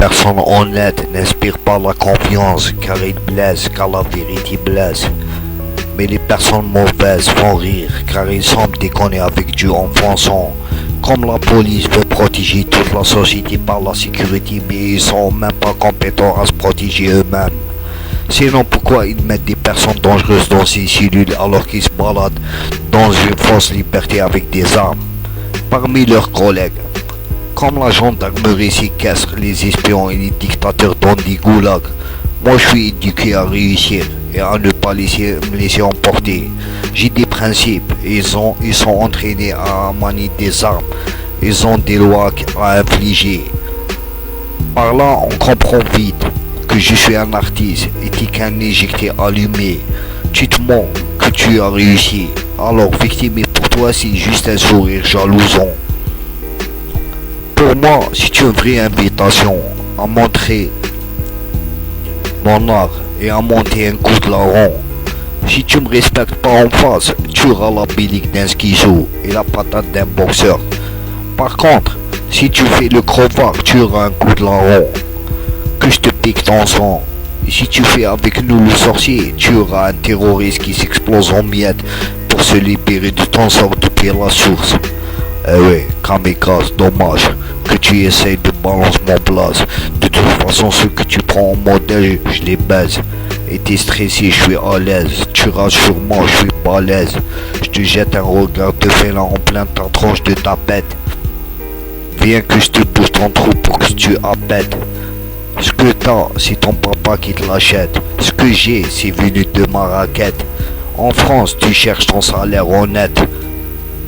personnes honnêtes n'inspirent pas la confiance car ils blessent, car la vérité blesse. Mais les personnes mauvaises font rire car ils semblent déconner avec Dieu en fonçant. Comme la police veut protéger toute la société par la sécurité, mais ils sont même pas compétents à se protéger eux-mêmes. Sinon pourquoi ils mettent des personnes dangereuses dans ces cellules alors qu'ils se baladent dans une fausse liberté avec des armes parmi leurs collègues? Comme la gendarmerie séquestre les espions et les dictateurs dans des goulags, moi je suis éduqué à réussir et à ne pas me laisser emporter. J'ai des principes, ils sont entraînés à manier des armes, ils ont des lois à infliger. Par là on comprend vite que je suis un artiste et t'es qu'un éjecté allumé. Tu te mens que tu as réussi, alors victime pour toi c'est juste un sourire jalousant. Pour moi, c'est une vraie invitation à montrer mon art et à monter un coup de larron. Si tu me respectes pas en face, tu auras la bilique d'un schizo et la patate d'un boxeur. Par contre, si tu fais le crevard, tu auras un coup de larron, que je te pique ton sang. Et si tu fais avec nous le sorcier, tu auras un terroriste qui s'explose en miettes pour se libérer de ton sort depuis la source. Eh oui, kamikaze, dommage que tu essayes de balancer mon blaze. De toute façon, ceux que tu prends en modèle, je les baise. Et t'es stressé, je suis à l'aise. Tu rages sur moi, je suis balèze. Je te jette un regard de félin en plein ta tronche de tapette. Viens que je te pousse ton trou pour que tu appètes. Ce que t'as, c'est ton papa qui te l'achète. Ce que j'ai, c'est venu de ma raquette. En France, tu cherches ton salaire honnête.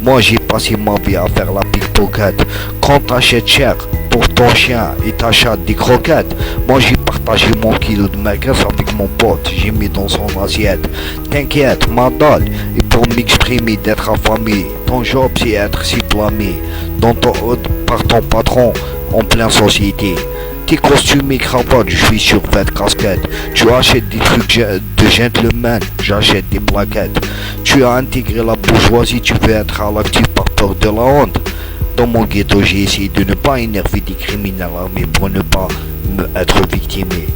Moi j'ai passé ma vie à faire la pickpocket. Quand t'achètes cher pour ton chien et t'achètes des croquettes, moi j'ai partagé mon kilo de merguez avec mon pote, j'ai mis dans son assiette. T'inquiète, ma dalle, et pour m'exprimer d'être affamé, ton job c'est être diplômé par ton patron en pleine société. Tes costumes et cravates, je suis sur 20 casquettes. Tu achètes des trucs de gentleman, j'achète des plaquettes. Tu as intégré la bourgeoisie, tu veux être à l'actif par peur de la honte. Dans mon ghetto, j'ai essayé de ne pas énerver des criminels armés pour ne pas être victimé.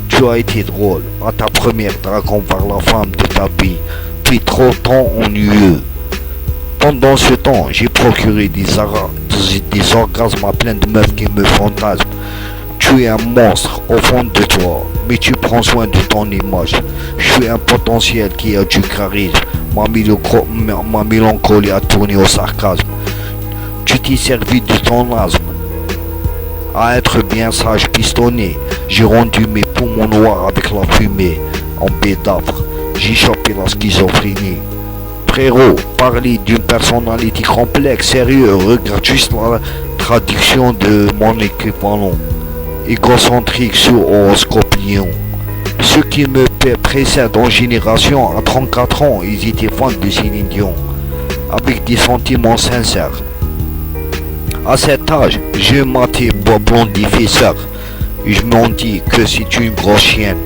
Tu as été drôle à ta première dragon vers la femme de ta vie, puis trop temps ennuyeux. Pendant ce temps, j'ai procuré des orgasmes à plein de meufs qui me fantasment. Tu es un monstre au fond de toi, mais tu prends soin de ton image. Je suis un potentiel qui a du charisme. Ma mélancolie a tourné au sarcasme. Tu t'es servi de ton asthme à être bien sage pistonné. J'ai rendu mes poumons noirs avec la fumée. En bédavre, j'ai chopé la schizophrénie. Frérot, parler d'une personnalité complexe, sérieux, regarde juste la traduction de mon équivalent. Égocentrique sur horoscope lion. Ceux qui me précèdent en génération, à 34 ans, ils étaient fans de Céline Dion, avec des sentiments sincères. À cet âge, j'ai maté Blondie Fesseur, et je m'en dis que c'est une grosse chienne.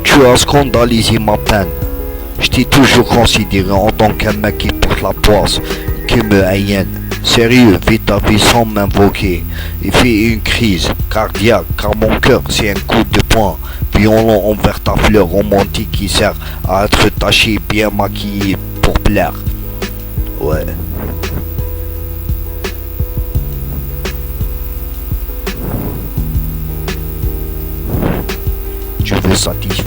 Tu as scandalisé ma peine. Je t'ai toujours considéré en tant qu'un mec qui porte la poisse, qui me haïenne. Sérieux, vis ta vie sans m'invoquer et fais une crise cardiaque car mon cœur c'est un coup de poing violent envers ta fleur romantique qui sert à être taché bien maquillé pour plaire. Ouais. Tu veux satisfaire